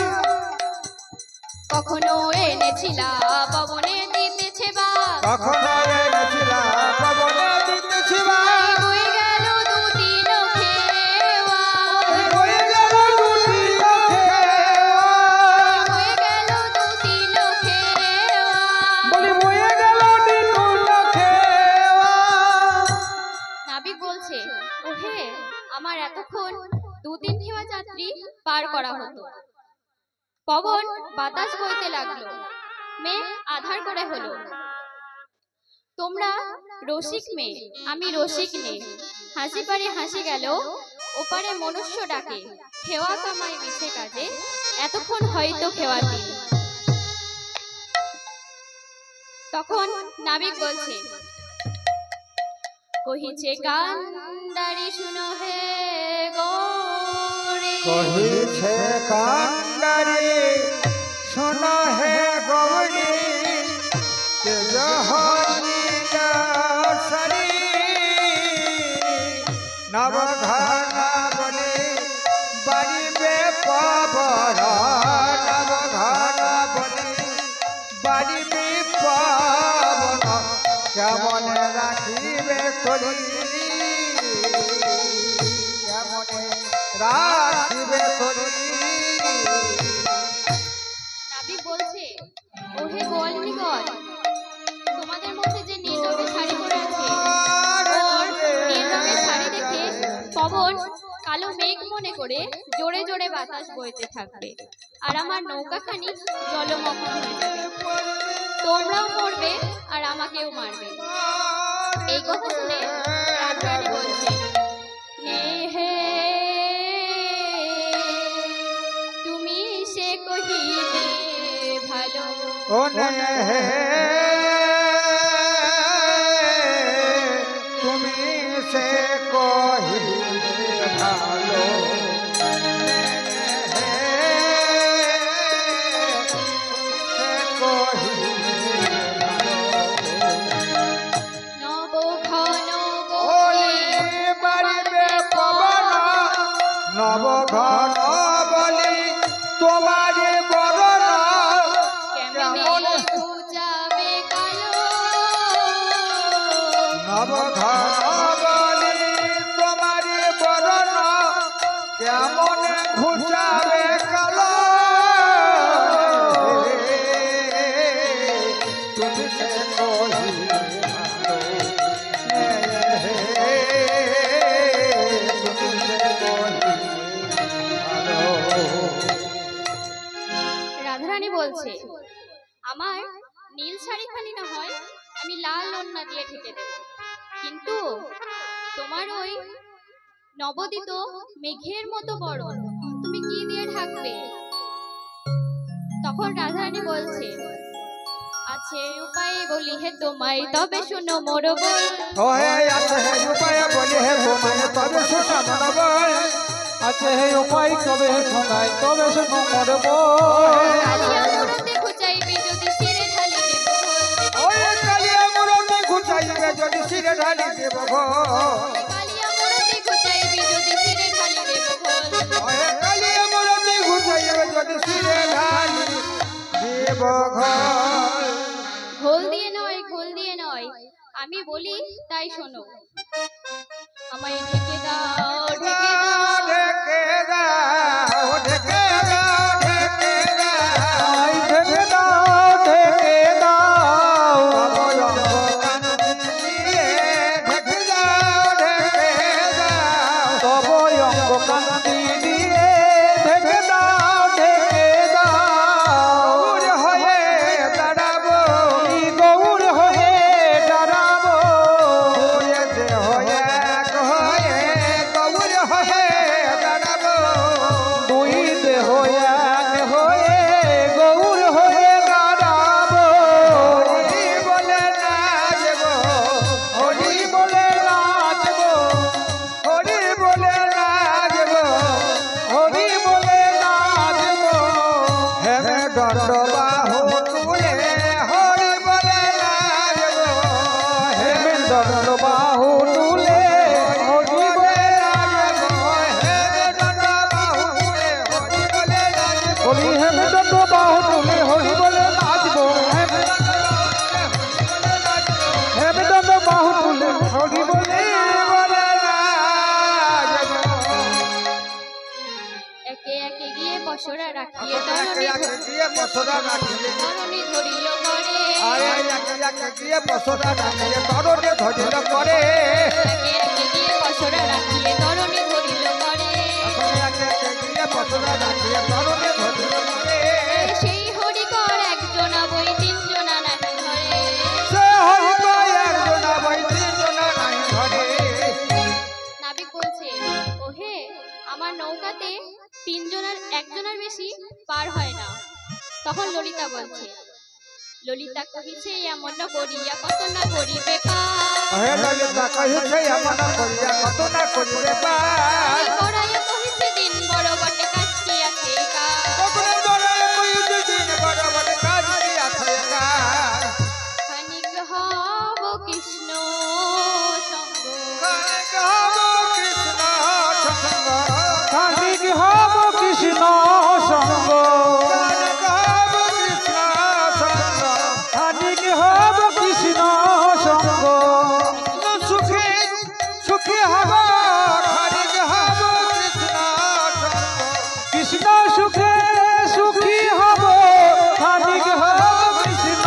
কখনো এনেছিলা পবনে দিতেছে বাই কখনো এনেছিলা পবনে দিতেছে ভাই হয়ে গেল দুদিন খেওয়া হয়ে গেল দুদিন খেওয়া হয়ে গেল দুদিন খেওয়া বলি বয়ে গেল দিনুল খেওয়া নাবিক বলছে ওহে আমার এতক্ষণ দুদিন খেওয়া যাত্রী পার করা হতো পবন বাতাস বইতে লাগলো মেঘ আধার করে হলো তোমরা রসিক মেয়ে আমি রসিক নে হাসি পারে হাসি গেল ওপারে মনুষ্য ডাকে খেওয়া কামাই মিছে কাজে এতক্ষণ হয়তো খেওয়া দিন তখন নাবিক বলছে কহিছে কান্দারি শুনো হে গৌরী কহিছে কান্ডারি শোনো হে গৌরী তেজ হরিণা সরি নবঘনা বলি বাড়িবে পাবর নবঘনা বলি বাড়িবে পাবন কেমন রাখিবে করি কেমন রাখিবে করি নাবিক বলছে ওহে গোয়ালিনীগণ তোমাদের মধ্যে যে নীল রঙের শাড়ি পরে আছে ওর নীল রঙের শাড়ি দেখে পবন কালো মেঘ মনে করে জোরে জোরে বাতাস বইতে থাকবে আর আমার নৌকাখানি জলমগ্ন হয়ে যাবে তোমরাও মরবে আর আমাকেও মারবে এই কথা শুনে রাধারানী বলছে নে হে তুমি সে কহিলে ভালো ও নে তুমি সে কহিলে ভালো নবঘন বাড়িবে পবন নবঘন বলি তোমার বরণ কেমন যাবে কালো নবঘন বলি তোমার বরণ কেমন ঘুচাবে কালো তুমি সে কহিলে ভালো তুমি সে কহিলে ভালো রাধারানী বলছে আমার নীল শাড়িখানি না হয় আমি লাল ওড়না দিয়ে ঢেকে দেব কিন্তু তোমার ওই নবদিত মেঘের মতো বরণ তুমি কি দিয়ে ঢাকবে তখন রাধারানী বলছে আছে উপায় বলি হে তোমায় তবে শোনো মোর বল ওহে আছে হে উপায় বলি হে তোমায় তবে শোনা মন বল আছে হে উপায় তবে শোনাই তবে শোনো মরব কালিয়া মুরতে খুচাইবে যদি শিরে ঢালি দেব ঘোল ওহে কালিয়া মুরতে ঘুচাইবে যদি শিরে ঢালি দেব ঘোল কালিয়া মুরতে খুচাইবে যদি শিরে ঢালি দেব ঘোল ওহে কালিয়া মুরতে ঘুচাইবে যদি শিরে ঢালি দেব ঘোল ঘোল দিয়ে নয় আমি বলি তাই শোনো আমায় ঢেকে দাও ঢেকে দাও ঢেকে দাও ঢেকে দাও ঢেকে দাও আই ঢেকে দাও ঢেকে দাও ঢেকে দাও ঢেকে দাও তব অঙ্গ কান্তি দিয়ে ঢেকে দাও ঢেকে দাও গৌর হয়ে দাঁড়াবো গৌর হয়ে দাঁড়াবো হয়ে যে হয়ে রাখিয়ে একে একে গিয়ে পশরা রাখিয়ে তরণী ধরিল করে আরে একে একে গিয়ে পশরা রাখিয়ে তরণে ধরিল করে একে একে গিয়ে পশরা রাখিয়ে তরণী ধরিল করে একে একে গিয়ে পশরা রাখিয়ে তরণে ধরিল করে সেই হরিকর একজনা বই তিনজনা নাহি ধরে সে হইল একজনা বই তিনজনা নাই ধরে নাবিক বলছে ওহে আমার নৌকাতে তিনজনের একজনের বেশি পার হয় না। তখন ললিতা বলছে ললিতা কহিছে এমন করিয়া কত না করিবে পার হে ললিতা কহিছে এমন করিয়া কত না করিবে পার করাইয়া কহিছে দিন বড় বটে কাজ কি আছে কার কখনো বড়াই কইছে দিন বড় বড় কাজ কি আছে কার খানিক হব কৃষ্ণ সঙ্গ খানিক হব কৃষ্ণ সঙ্গ খানিক হব কৃষ্ণ সঙ্গ খানিক হব কৃষ্ণ সঙ্গ খানিক হব কৃষ্ণ সঙ্গ সুখী সুখী হব খানিক হব কৃষ্ণ সঙ্গ কৃষ্ণ সুখে সুখী হব খানিক হব কৃষ্ণ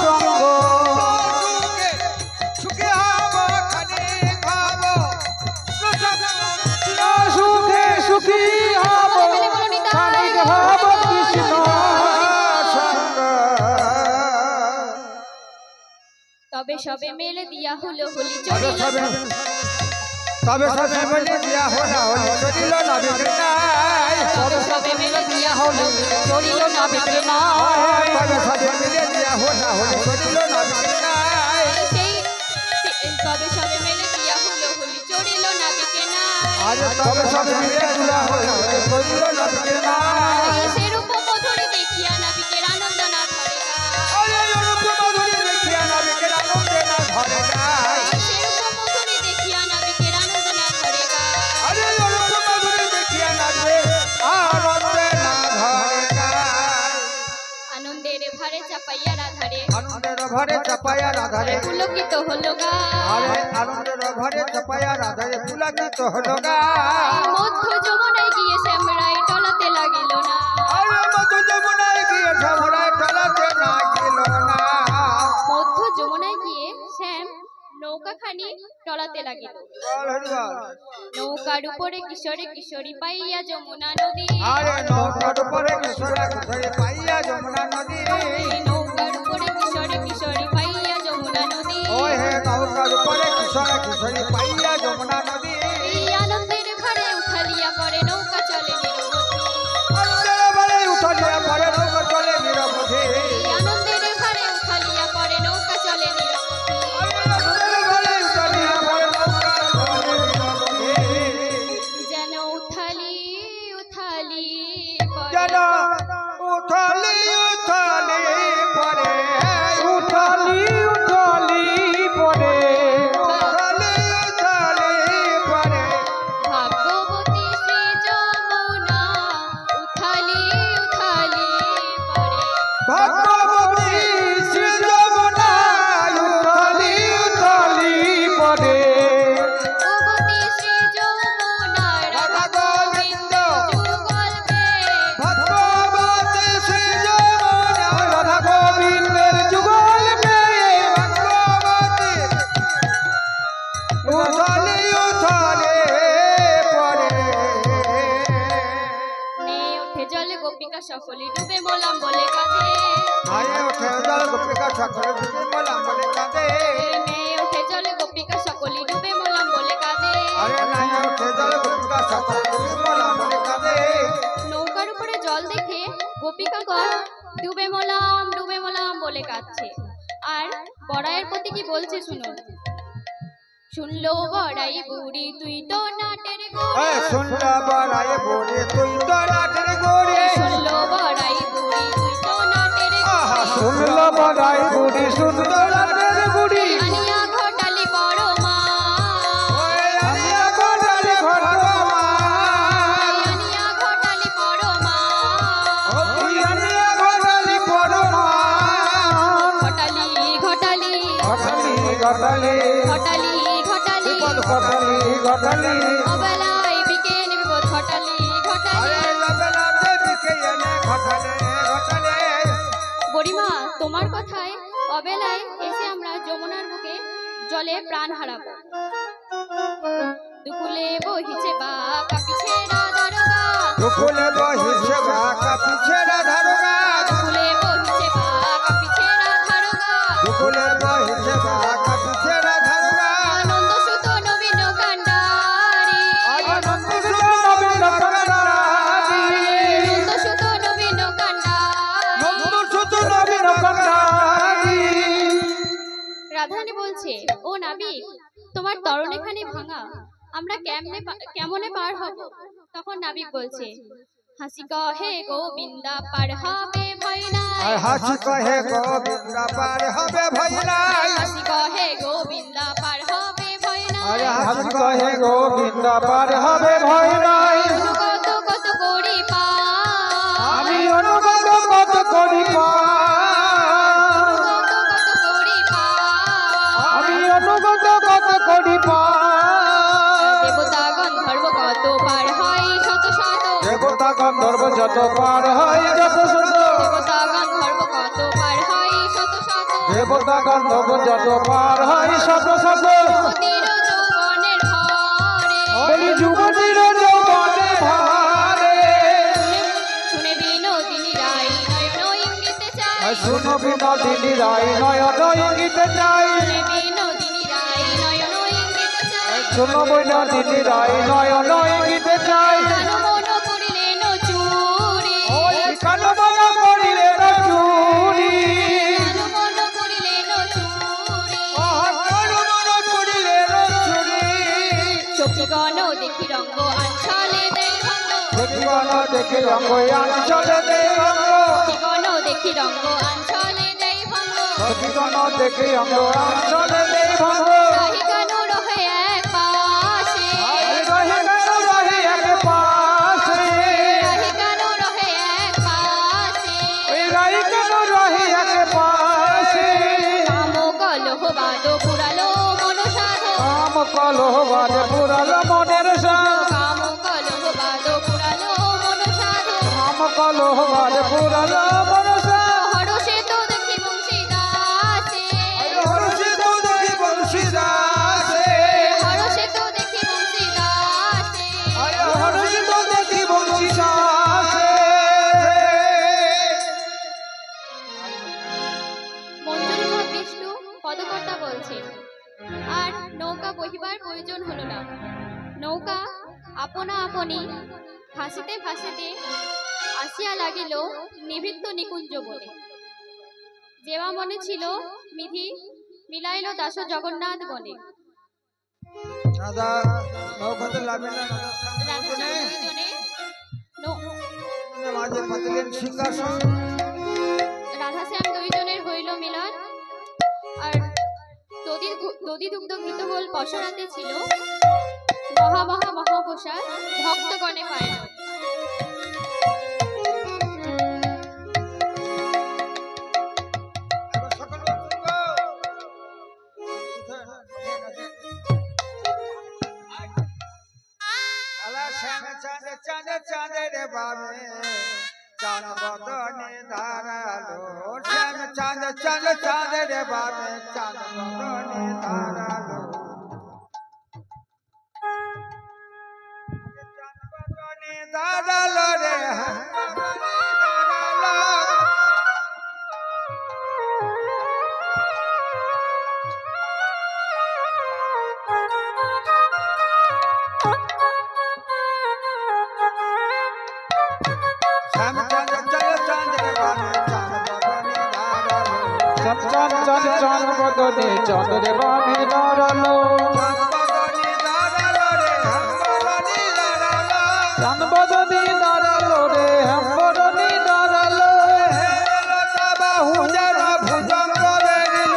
সঙ্গ সুখী হব খানিক হব সুখে সুখী হব খানিক হব কৃষ্ণ সঙ্গ তবে সবে মেলে দিয়া হলো হলি তবে চড়িল সবে বলে দিয়া হলা হলি চলিল নাবিক নাই তবে সবে মেলে দিয়া হলো চড়িল নাবিকে না তবে সবে মিলে দিয়া হলা হলি চলিল নাবিক নাই সেই তবে সবে মেলে দিয়া হলো হলি চড়িল নাবিকে না আরে তবে সবে মিলে দিয়া হলা হলি চলিল নাবিক নাই সেরূপ মধুরে দেখিয়া নাবিকের আনন্দ না ধরে আরে অনুপ মধুরী দেখিয়া নাবিকের আনন্দে না ধরে গায় সেরূপ মধুরে দেখিয়া নাবিকের আনন্দ না ধরে আরে অনুপ মধুরী দেখিয়া নাচবে আনন্দে না ধরে গায় আনন্দের ভারে চাপাইয়া রাধারে আনন্দের ভরে চাপায়া রাধারে পুলকিত হলো গা আরে আনন্দের ভরে চাপায়া রাধারে পুলাকিত হলো গায় মধ্য যমুনায় গিয়ে শ্যামরাই টলাতে লাগিল না আরে মধু যমুনায় গিয়ে ঝমরায় টলাতে না গেল না মধ্য যমুনায় গিয়ে শ্যাম নৌকাখানি টলাতে লাগিল বল হরিবল নৌকার উপরে কিশোরে কিশোরী পাইয়া যমুনা নদী আরে নৌকার উপরে কিশোরা কিশোরী পাইয়া যমুনা নদী নৌকার উপরে কিশোরে কিশোরী পাইয়া যমুনা নদী ওই হে নৌকার উপরে কিশোরা কিশোরী পাইয়া যমুনা নদী এই আনন্দের ঘরে উঠালিয়া পরে নৌকা চলে নিরবধি আনন্দের ভরে উঠলিয়া পরে নৌকা চলে নিরবধি এই আনন্দের ঘরে উঠালিয়া পরে নৌকা চলে নিরবধি আনন্দের ভরে উঠলিয়া পরে নৌকা চলে নিরবধি যেন উথালি উথালি যেন পরে উঠলি পরে উঠালি উঠালি পরে উঠলি পরে ভাগ্যবতী শ্রী যমুনা উথালি উথালি পরে ভগবতী শ্রী যমুনা উঠালি উঠালি পরে ভগবতী শ্রী যমুনা রাধা গোবিন্দ যুগল বে ভগবতী শ্রী যমুনা রাধা গোবিন্দের যুগল মেয়ে ভগবতী উঠলি পরে নে উঠে জলে গোপিকা সকলি ডুবে মোলাম বলে কাঁদে আয়ে ওঠে জল গোপিকা সকলে ডুবে মোলাম বলে কাঁদে নে উঠে জলে গোপিকা সকলি ডুবে মোলাম বলে কাঁদে আরে নাই ওঠে জল গোপিকা সকলে ডুবে মোলাম বলে কাঁদে নৌকার উপরে জল দেখে গোপিকাগণ ডুবে মোলাম বলে কাঁদছে। আর বড়াইয়ের প্রতি কি বলছে শুনুন। শুনলো বড়াই বুড়ি তুই তো নাটের গোড়ে শুনলা বড়াই বুড়ি তুই তো নাটের গোড়ে শুনলো বড়াই বুড়ি তুই তো নাটের আহা, গোড়ে শুনল বড়াই বুড়ি সুন্দর রাতের বুড়ি আনিয়া ঘটালি বড় মা ওই আনিয়া ঘটালি ঘটমা আনিয়া ঘটালি বড় মা ওই আনিয়া ঘটালি ঘটমা ঘটালি ঘটালি ঘটালি ঘটালি ঘটালি ঘটালি বিপদ ঘটালি ঘটালি অবেলায় বিকেল বিপদ ঘটালি ঘটালি আরে লবেলাতে দিকে এনে ঘটালে ঘটালে বুড়িমা তোমার কথায় অবেলায় এসে আমরা যমুনার বুকে জলে প্রাণ হারাবো। দুকুলে বহিছে বা কাপিছে রাধারগা, দুকুলে বহিছে বা কাপিছে রাধারগা, দুকুলে বহিছে বা কাপিছে রাধারগা, দুকুলে বহিছে বা কাপিছে রাধারগা। আনন্দ সুত নবীন কান্ডারি, আনন্দ সুত নবীন কান্ডারি, আনন্দ সুত নবীন কান্ডারি। আনন্দ সুত নবীন কান্ডারি। রাধারানী বলছে, ও নাবিক, তোমার তরণেখানি ভাঙা, আমরা কেমনে পার হব? তখন নাবিক বলছে, হাসি কহে গোবিন্দা পার হবে ভয় নাই, হাসি কহে গোবিন্দা পার হবে ভয় নাই, হাসি কহে গোবিন্দা পার হবে ভয় নাই, হাসি কহে গোবিন্দা পার হবে ভয় নাই। কত কত করি পার, আমি অনুগত কত করি পার, কত কত করি পার, আমি অনুগত কত করি পার। দেবতা গন্ধর্ব কত পার হয় শত শত, দেবতা গন্ধর্ব যত পার হয় যত শত, দেবতা গন্ধর্ব কত পার হয় শত শত, দেবতা গন্ধর্ব যত পার হয় শত শত। যুবতীর যৌবনের ভরে, বলি যুবতীর যৌবনে ভারে, শুনে বিনোদিনী রায় নয়ন ইঙ্গিতে চায়, শুনো বিনোদিনী রায় নয়ন ইঙ্গিতে চাই, শুনে বিনোদিনী রায় নয়ন ইঙ্গিতে চায়। শুনো বিনোদিনী রায় নয়ন ইঙ্গিতে চাই। কানু মন করিলেন চুরি, কান মন করিলে না চুরি, কানু মন করিলেন চুরি, সখীগণ দেখি রঙ্গ আঞ্চলে দেই ভঙ্গ, দেখিগণ দেখি রঙ্গ আঞ্চলে দেই ভঙ্গ, সখীগণ দেখি রঙ্গ আঞ্চলে দেই ভঙ্গ, সখীগণ দেখি রঙ্গ আঞ্চলে দেই ভঙ্গ। রাহি কানু রহে এক পাশে, রহে কেন রহে এক পাশে, রাহি কানু রহে এক পাশে, ওই রাই কেন রহে এক পাশে। কাম কলহ বাদ পুরালো মন সাধো, কাম কলহ বাদ পুরাল মনের সাধ, কাম কলহ বাদ পুরালো মন সাধো, কাম কলহ বাদ পুরাল মন সাধ। হরষে তো দেখি বংশীদাসে, হরষে তো দেখি বংশীদাসে, হরষে তো দেখি বংশীদাসে, হরষে তো দেখি বংশীদাসে। মঞ্জুরি ভাব বিষ্ণু পদকর্তা বলছে, আর নৌকা বহিবার প্রয়োজন হলো না। নৌকা আপনা আপনি ভাসিতে ভাসিতে আসিয়া লাগিল নিভৃত্ত নিকুঞ্জ বলে। যেবা মনে ছিল মিধি মিলাইল দাস জগন্নাথ বনে। দাদা নৌকাতে লাভে না, রাধাশ্যাম দুইজনে মাঝে পাতলেন সিংহাসন। রাধাশ্যাম দুইজনের হইল মিলন, আর দধি দুগ্ধ ঘৃতগোল পশরাতে ছিল মহা মহা মহাপ্রসাদ ভক্তগণে পায় না। চাঁদের বাবে চাঁদ বদনে ধারালো, শ্যাম চাঁদ চাঁদ চাঁদের বাবে চাঁদ বদনে ধারালো, চাঁদ বদনে ধারালো রে চাঁদ চাঁদ চাঁদ বদনে চন্দ্রে বামে দাঁড়ালো, চাঁদ বদনে দাঁড়ালো রে হম্বরনি দাঁড়ালো, বাহু যেন ভুজঙ্গ বেরিল,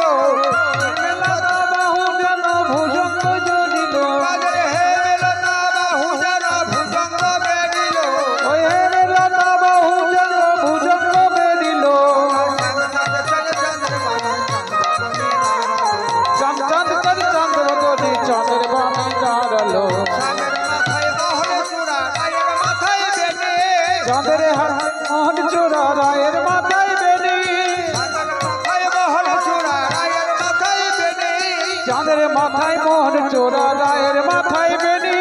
বাহু যেন ভুজঙ্গ জড়িল, বাহু যেন ভুজঙ্গ বেরিল, ওই হেরে লতা বাহু যেন ভুজঙ্গ বেরিল। চাঁদ চাঁদ চাঁদ চাঁদ বদনে চাঁদের হাত মোহন চূড়া রায়ের মাথায় বেনি চাঁদের মাথায় মোহন চূড়া রায়ের মাথায় বেনি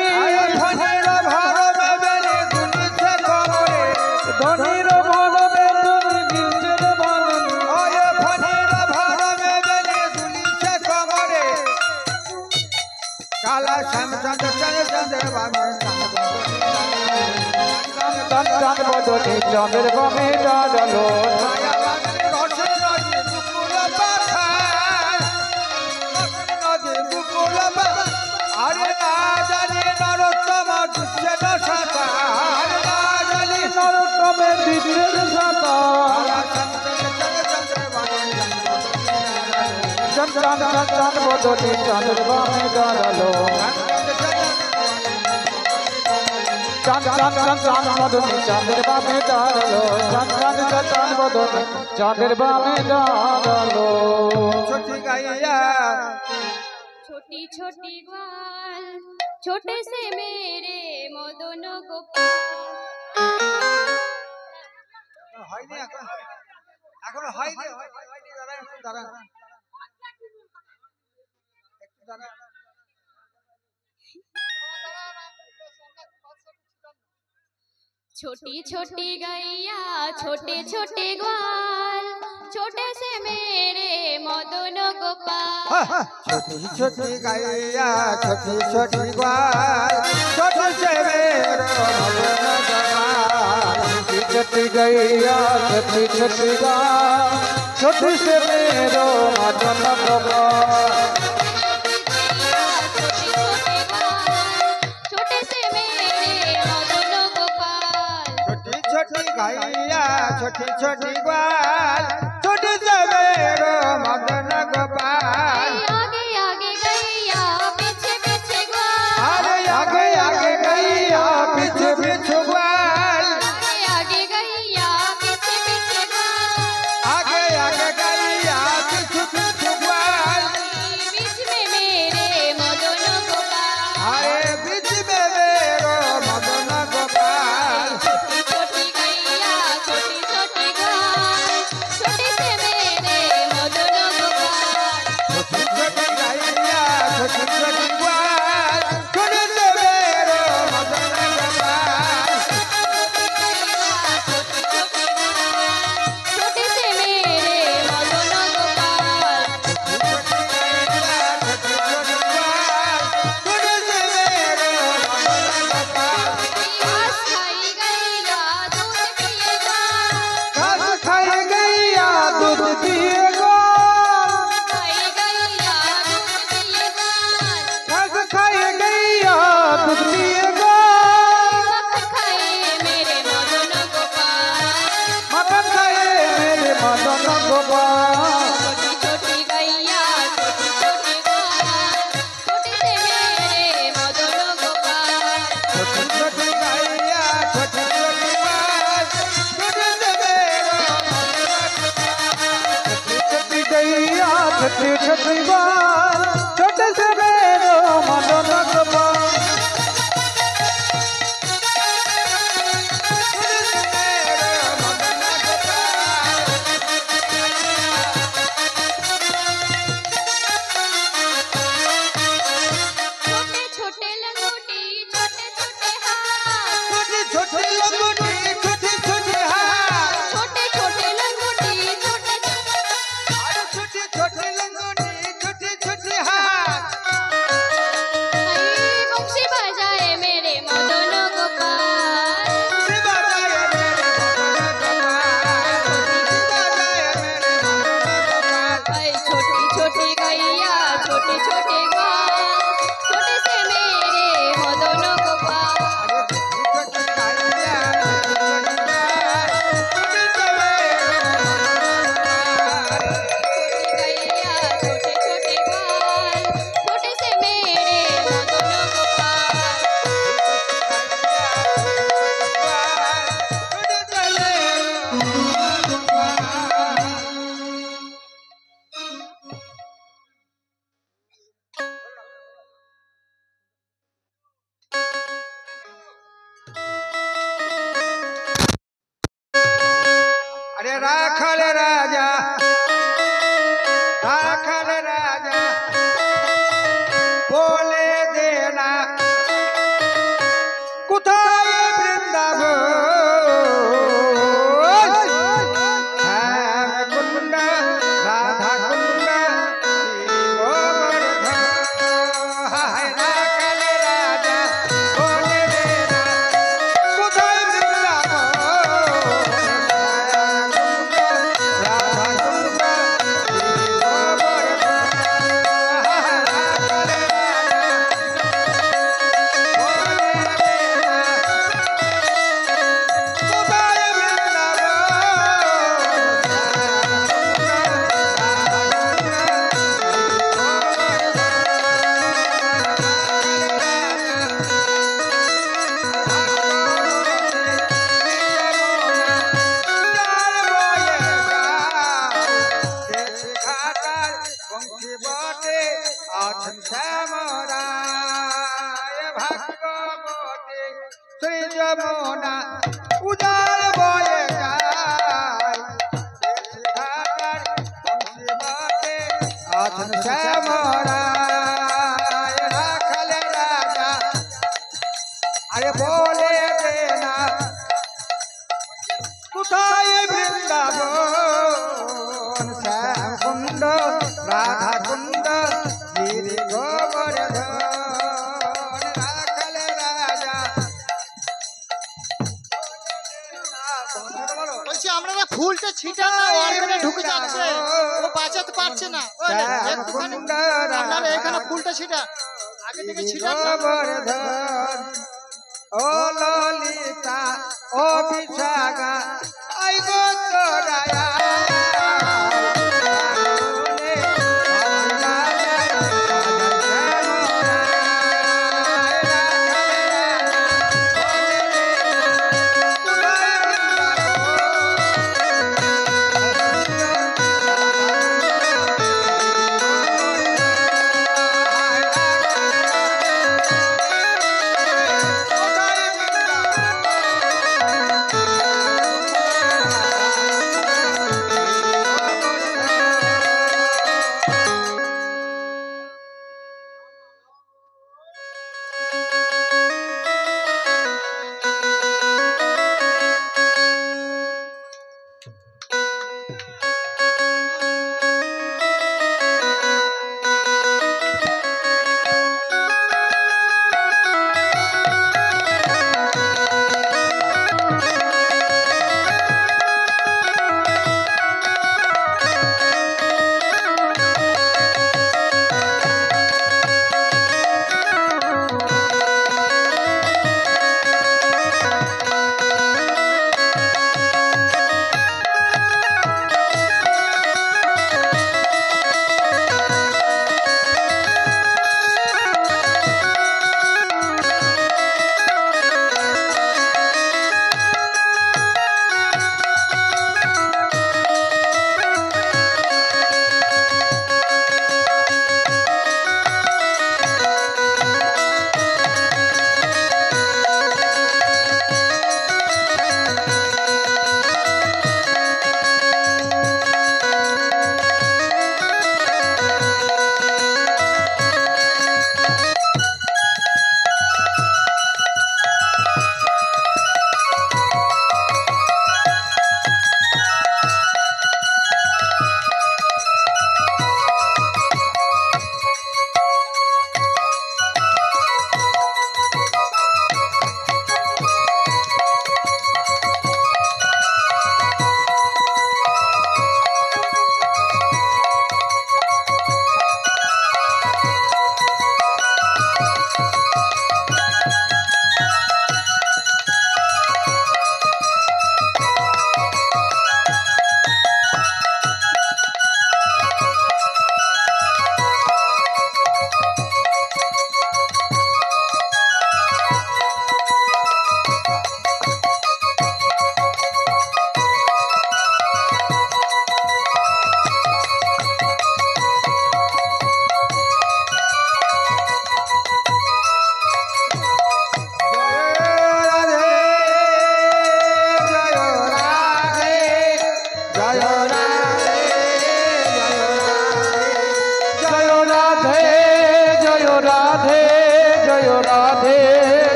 ধনির বনবে তুমি বীজের বনন কালা শ্যামচন্দ্র চন্দ্র চাঁদ চাঁদ বদনে চাঁদের বামে দাঁড়ালো আরে না জানি নরোত্তম দুঃখে সাঁতার না জানি নরকমের বিদ্যের সাঁতার চাঁদ চাঁদ চাঁদ চাঁদ বদনে চাঁদের বামে দাঁড়ালো চাঁদ চাঁদ চাঁদ চাঁদ বদনে চাঁদের বামে দাঁড়ালো চাঁদ চাঁদ চাঁদ চাঁদ বদনে চাঁদের বামে দাঁড়ালো छोटी गाइया छोटी छोटी ग्वाल छोटे से मेरे मदन गोपाल হয়নি এখনো হয়নি দাঁড়া একটু দাঁড়া একটু দাঁড়া छोटी छोटी गैया छोटे छोटे ग्वाल छोटे से मेरे मदन गोपाल छोटी छोटी गाइया छोटी छोटी ग्वाल छोटी से मेरो मदन गोपाल छोटी गैया छोटी छोटी गाय छोटी से मेरो मदन गोपाल छोटे से मेरे मदन गोपाल छोटी छोटी गाइया छोटी छोटी ग्वाल छोटी से मेरो मदन गोपाल आगे आगे गैया पीछे पीछे ग्वाल अरे आगे आगे गैया पीछे पीछे ग्वाल आगे गैया पीछे पीछे ग्वाल आगे आगे गैया पीछे पीछे ग्वाल बीच में मेरे मदन गोपाल अरे बीच में मेरो मदन गोपाल छोटी छोटी गैया छोटी छोटी ग्वाल छोटे से मेरे मदन गोपाल छोटी छोटी गैया छोटी छोटी ग्वाल छोटी से রাখাল রাজা বলে দে না কোথায় বৃন্দাবন শ্যাম কুণ্ড রাধা কুণ্ড হায় রাখাল রাজা বলে দে না কোথায় বৃন্দাবন রাধা কুণ্ড শ্রী যমুনা উদার বয়ে যায় আছেন শ্যামরায় রাখাল রাজা আরে বলে দে না কোথায় বৃন্দাবন শ্যাম কুণ্ড রাধা কুণ্ড গিরি গোবর্ধন রাখাল রাজা বলছি আপনারা ফুলটা ছিটা না অর্গানে ঢুকে যাচ্ছে ও বাঁচাতে পারছে না একটুখানি আপনারা এখানে ফুলটা ছিটা আগে থেকে ছিটা গোবর্ধন ও ললিতা ও বিশাখা